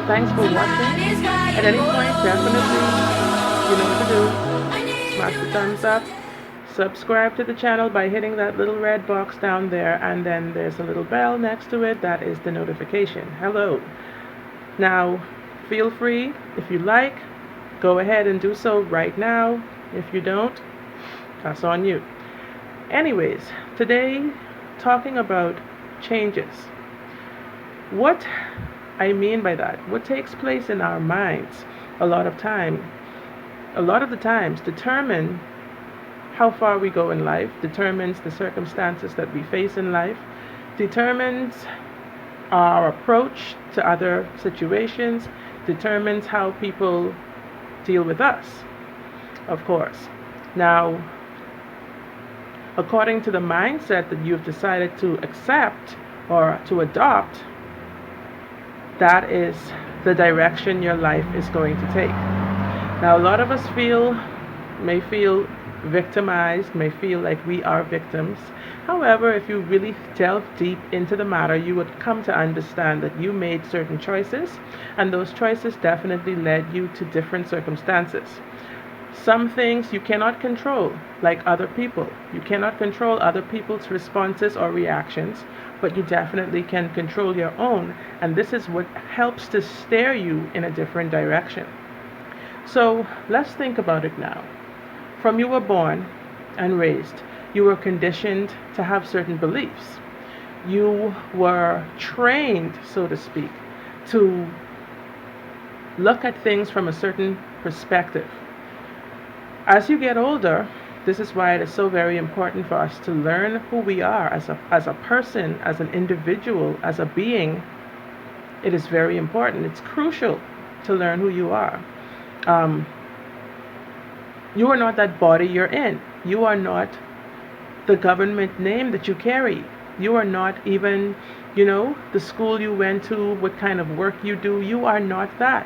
Thanks for watching. At any point, definitely, you know what to do. Smash the thumbs up. Subscribe to the channel by hitting that little red box down there, and then there's a little bell next to it. That is the notification. Hello. Now, feel free, if you like, go ahead and do so right now. If you don't, that's on you. Anyways, today, talking about changes. What I mean by that, what takes place in our minds a lot of the times determine how far we go in life, determines the circumstances that we face in life, determines our approach to other situations, determines how people deal with us, of course. Now, according to the mindset that you've decided to accept or to adopt, that is the direction your life is going to take. Now, a lot of us may feel victimized, may feel like we are victims. However, if you really delve deep into the matter, you would come to understand that you made certain choices, and those choices definitely led you to different circumstances. Some things you cannot control, like other people. You cannot control other people's responses or reactions, but you definitely can control your own, and this is what helps to steer you in a different direction. So let's think about it now. From you were born and raised, you were conditioned to have certain beliefs. You were trained, so to speak, to look at things from a certain perspective. As you get older, this is why it is so very important for us to learn who we are as a person, as an individual, as a being. It is very important. It's crucial to learn who you are. You are not that body you're in. You are not the government name that you carry. You are not even, the school you went to, what kind of work you do. You are not that.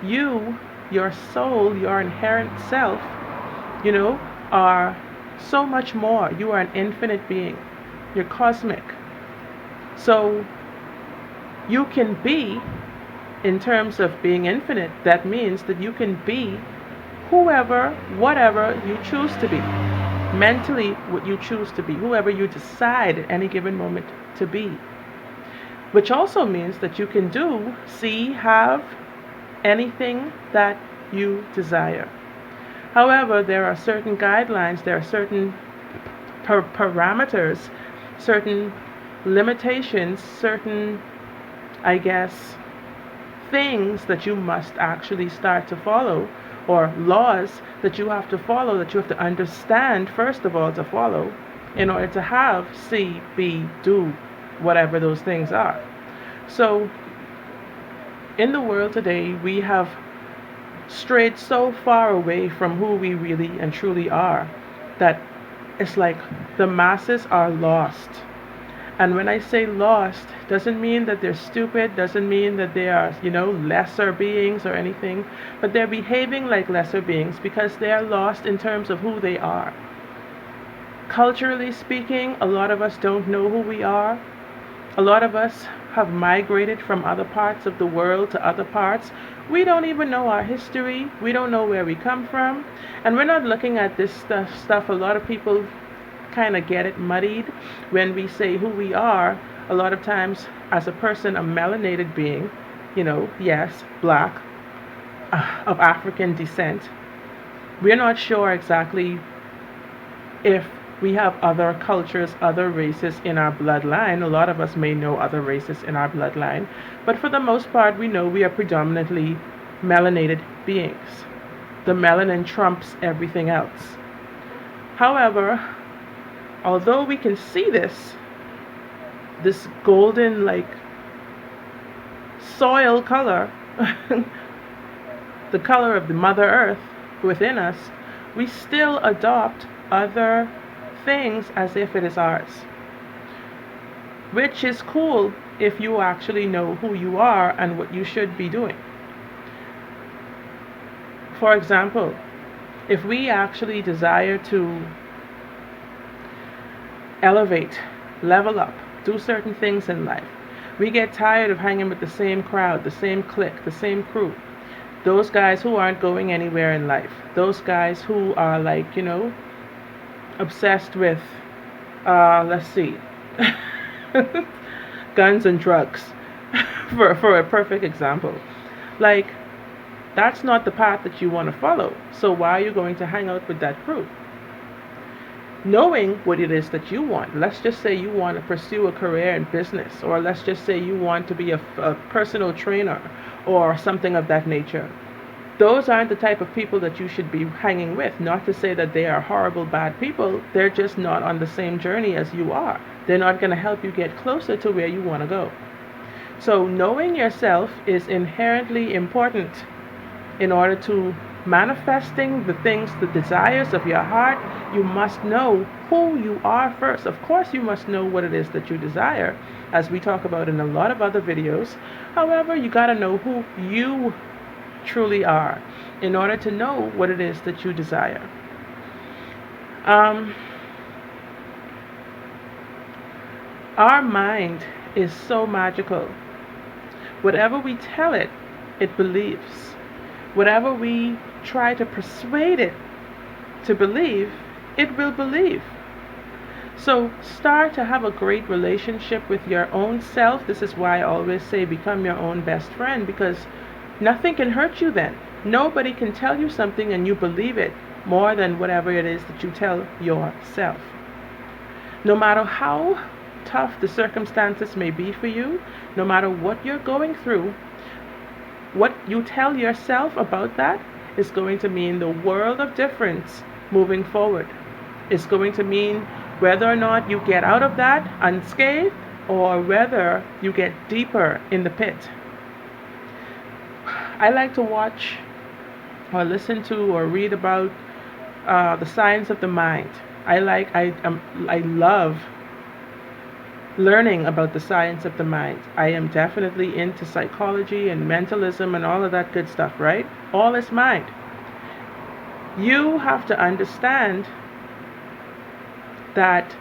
You, your soul, your inherent self, are so much more. You are an infinite being. You're cosmic. So you can be, in terms of being infinite, that means that you can be whoever, whatever you choose to be. Mentally, what you choose to be, whoever you decide at any given moment to be. Which also means that you can do, see, have anything that you desire. However, there are certain guidelines, there are certain parameters, certain limitations, certain, I guess, things that you must actually start to follow, or laws that you have to follow, that you have to understand, first of all, to follow, in order to have, see, be, do, whatever those things are. So, in the world today, we have strayed so far away from who we really and truly are that it's like the masses are lost. And when I say lost, doesn't mean that they're stupid, doesn't mean that they are, lesser beings or anything, but they're behaving like lesser beings because they are lost in terms of who they are. Culturally speaking, a lot of us don't know who we are. A lot of us have migrated from other parts of the world to other parts. We don't even know our history. We don't know where we come from. And we're not looking at this stuff. A lot of people kind of get it muddied when we say who we are. A lot of times, as a person, a melanated being, yes, black, of African descent, we're not sure exactly if we have other cultures, other races in our bloodline. A lot of us may know other races in our bloodline, but for the most part, we know we are predominantly melanated beings. The melanin trumps everything else. However, although we can see this golden, like, soil color, the color of the Mother Earth within us, we still adopt other things as if it is ours. Which is cool if you actually know who you are and what you should be doing. For example, if we actually desire to elevate, level up, do certain things in life, We get tired of hanging with the same crowd, the same clique, the same crew. Those guys who aren't going anywhere in life. Those guys who are like, obsessed with, let's see, guns and drugs, for a perfect example. Like, that's not the path that you want to follow. So why are you going to hang out with that crew? Knowing what it is that you want. Let's just say you want to pursue a career in business, or let's just say you want to be a personal trainer or something of that nature. Those aren't the type of people that you should be hanging with. Not to say that they are horrible, bad people. They're just not on the same journey as you are. They're not going to help you get closer to where you want to go. So knowing yourself is inherently important in order to manifesting the things, the desires of your heart. You must know who you are first. Of course, you must know what it is that you desire, as we talk about in a lot of other videos. However, you got to know who you truly are in order to know what it is that you desire. Our mind is so magical. Whatever we tell it, it believes. Whatever we try to persuade it to believe, it will believe. So start to have a great relationship with your own self. This is why I always say become your own best friend, because nothing can hurt you then. Nobody can tell you something and you believe it more than whatever it is that you tell yourself. No matter how tough the circumstances may be for you, no matter what you're going through, what you tell yourself about that is going to mean the world of difference moving forward. It's going to mean whether or not you get out of that unscathed or whether you get deeper in the pit. I like to watch or listen to or read about the science of the mind. I love learning about the science of the mind. I am definitely into psychology and mentalism and all of that good stuff, right? All is mind. You have to understand that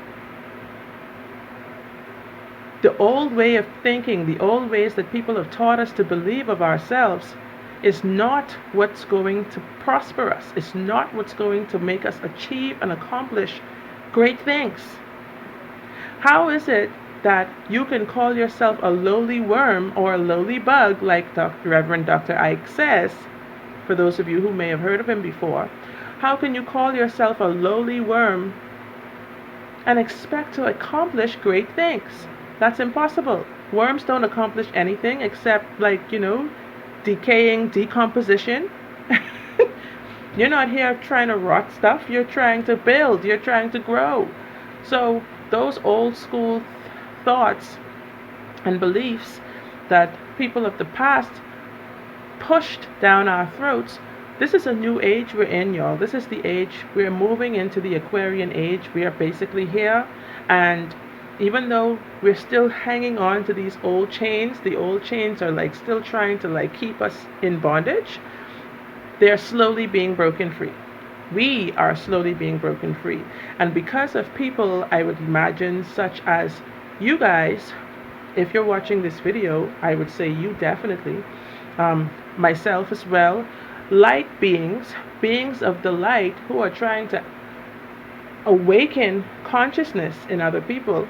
the old way of thinking, the old ways that people have taught us to believe of ourselves, is not what's going to prosper us. It's not what's going to make us achieve and accomplish great things. How is it that you can call yourself a lowly worm or a lowly bug, like Reverend Dr. Ike says, for those of you who may have heard of him before? How can you call yourself a lowly worm and expect to accomplish great things? That's impossible. Worms don't accomplish anything except, decaying, decomposition. You're not here trying to rot stuff. You're trying to build. You're trying to grow. So those old school thoughts and beliefs that people of the past pushed down our throats, this is a new age we're in, y'all. This is the age we're moving into, the Aquarian age. We are basically here, and even though we're still hanging on to these old chains, the old chains are still trying to keep us in bondage. They're slowly being broken free. We are slowly being broken free. And because of people, I would imagine, such as you guys, if you're watching this video, I would say you definitely, myself as well, light beings, beings of the light who are trying to awaken consciousness in other people,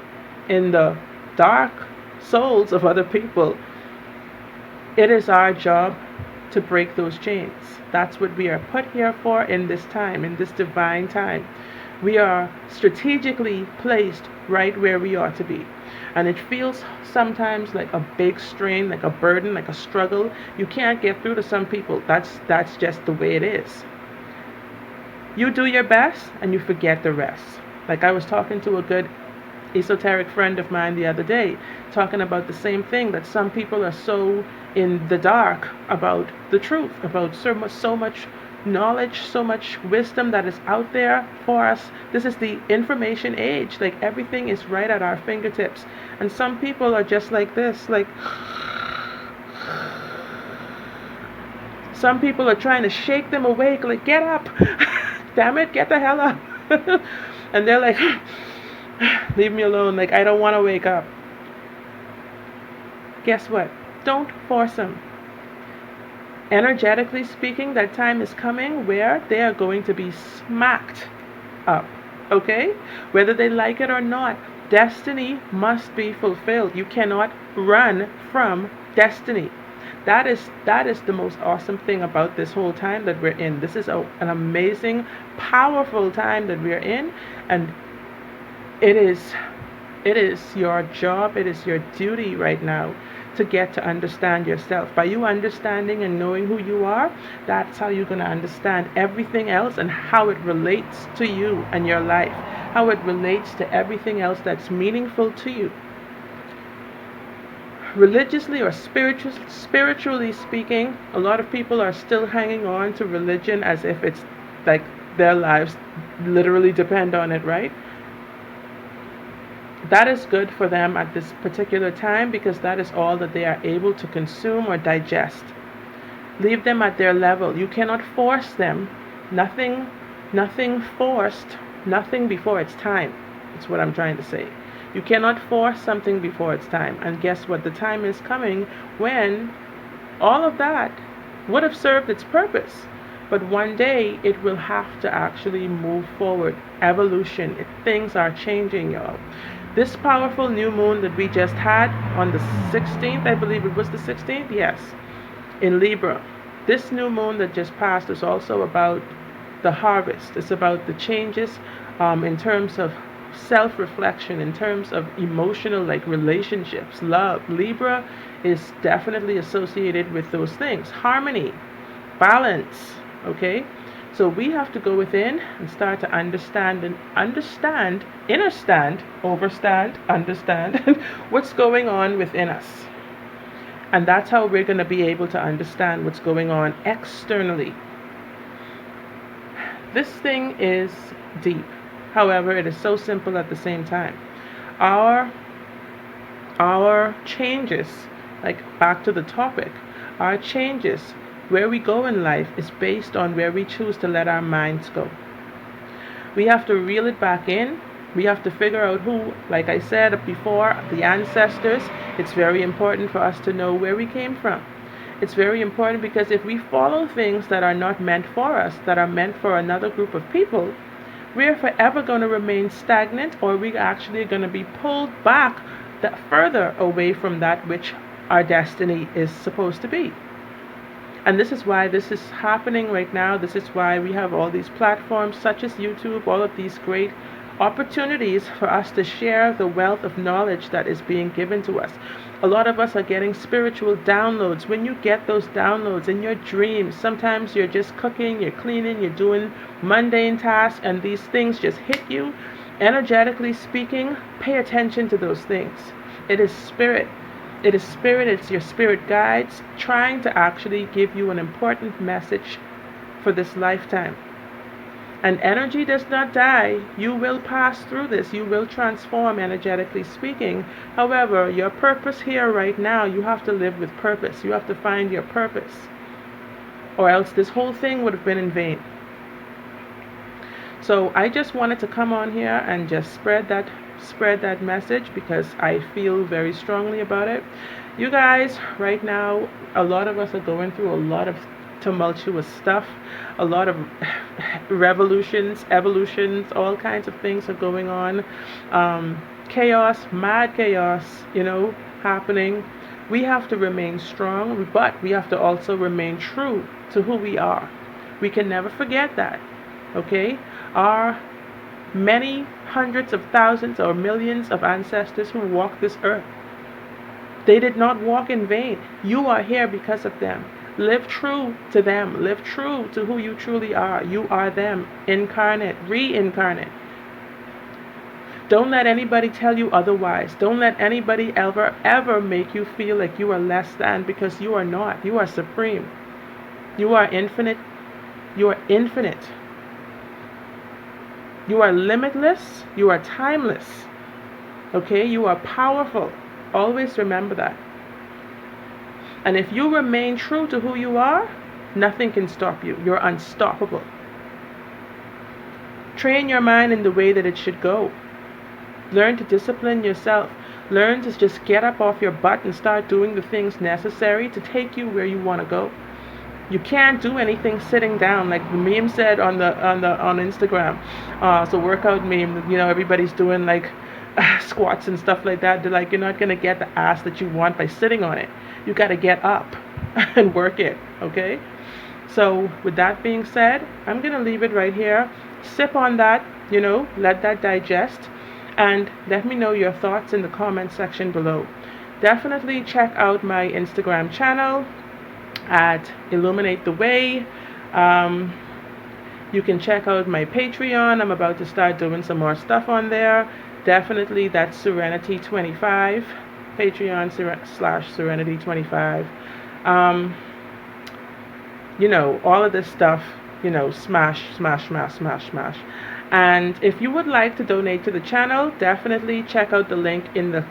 in the dark souls of other people. It is our job to break those chains. That's what we are put here for in this time, in this divine time. We are strategically placed right where we ought to be. And it feels sometimes like a big strain, like a burden, like a struggle. You can't get through to some people. That's just the way it is. You do your best and you forget the rest. Like, I was talking to a good esoteric friend of mine the other day, talking about the same thing, that some people are so in the dark about the truth, about so much knowledge, so much wisdom that is out there for us. This is the information age. Everything is right at our fingertips. And some people are just like this, some people are trying to shake them awake, get up. Damn it, get the hell up. And they're like, leave me alone. I don't want to wake up. Guess what? Don't force them. Energetically speaking, that time is coming where they are going to be smacked up. Okay? Whether they like it or not, destiny must be fulfilled. You cannot run from destiny. That is the most awesome thing about this whole time that we're in. This is an amazing, powerful time that we're in, and it is it is your job, it is your duty right now to get to understand yourself. By you understanding and knowing who you are, that's how you're going to understand everything else and how it relates to you and your life, how it relates to everything else that's meaningful to you. Religiously or spiritually speaking, a lot of people are still hanging on to religion as if it's like their lives literally depend on it, right? That is good for them at this particular time because that is all that they are able to consume or digest. Leave them at their level. You cannot force them. Nothing forced, nothing before it's time. That's what I'm trying to say. You cannot force something before it's time. And guess what? The time is coming when all of that would have served its purpose. But one day it will have to actually move forward. Evolution. Things are changing, y'all. This powerful new moon that we just had on the 16th, I believe it was the 16th, yes, in Libra. This new moon that just passed is also about the harvest. It's about the changes in terms of self-reflection, in terms of emotional, like relationships, love. Libra is definitely associated with those things. Harmony, balance, okay? So we have to go within and start to understand, understand what's going on within us. And that's how we're going to be able to understand what's going on externally. This thing is deep. However, it is so simple at the same time. Our changes, like back to the topic, our changes, where we go in life is based on where we choose to let our minds go. We have to reel it back in. We have to figure out who, like I said before, the ancestors. It's very important for us to know where we came from. It's very important because if we follow things that are not meant for us, that are meant for another group of people, we're forever going to remain stagnant, or we're actually going to be pulled back further away from that which our destiny is supposed to be. And this is why this is happening right now. This is why we have all these platforms such as YouTube, all of these great opportunities for us to share the wealth of knowledge that is being given to us. A lot of us are getting spiritual downloads. When you get those downloads in your dreams, sometimes you're just cooking, you're cleaning, you're doing mundane tasks, and these things just hit you. Energetically speaking, pay attention to those things. It is spirit. It is spirit, it's your spirit guides trying to actually give you an important message for this lifetime. And energy does not die. You will pass through this. You will transform, energetically speaking. However, your purpose here right now, you have to live with purpose. You have to find your purpose. Or else this whole thing would have been in vain. So I just wanted to come on here and just spread that message because I feel very strongly about it. You guys, right now, a lot of us are going through a lot of tumultuous stuff, a lot of revolutions, evolutions, all kinds of things are going on. Chaos, mad chaos, happening. We have to remain strong, but we have to also remain true to who we are. We can never forget that, okay? Our many hundreds of thousands or millions of ancestors who walked this earth, they did not walk in vain. You are here because of them. Live true to them. Live true to who you truly are. You are them, incarnate, reincarnate. Don't let anybody tell you otherwise. Don't let anybody ever make you feel like you are less than, because you are not. You are supreme. You are infinite. You are infinite. You are limitless. You are timeless. Okay? You are powerful. Always remember that. And if you remain true to who you are, nothing can stop you. You're unstoppable. Train your mind in the way that it should go. Learn to discipline yourself. Learn to just get up off your butt and start doing the things necessary to take you where you want to go. You can't do anything sitting down, like the meme said on Instagram. So workout meme, everybody's doing like squats and stuff like that. They're like, you're not gonna get the ass that you want by sitting on it. You got to get up and work it. Okay. So with that being said, I'm gonna leave it right here. Sip on that, let that digest, and let me know your thoughts in the comment section below. Definitely check out my Instagram channel at Illuminate the Way. You can check out my Patreon. I'm about to start doing some more stuff on there. Definitely, that's Serenity25. Patreon / Serenity25. All of this stuff, smash, smash, smash, smash, smash. And if you would like to donate to the channel, definitely check out the link in the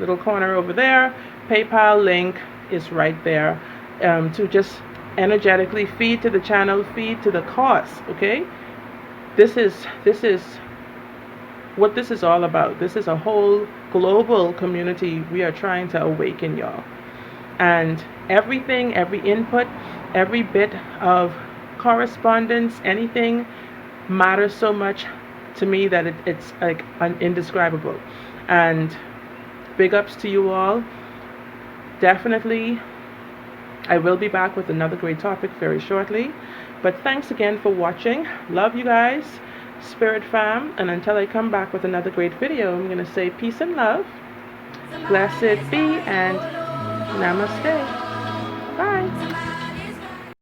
little corner over there. PayPal link is right there, to just energetically feed to the channel, feed to the cause. Okay, this is what this is all about. This is a whole global community we are trying to awaken, y'all. And everything, every input, every bit of correspondence, anything matters so much to me that it's like indescribable. And big ups to you all. Definitely, I will be back with another great topic very shortly. But thanks again for watching. Love you guys, Spirit Fam. And until I come back with another great video, I'm going to say peace and love. Blessed be and namaste. Bye.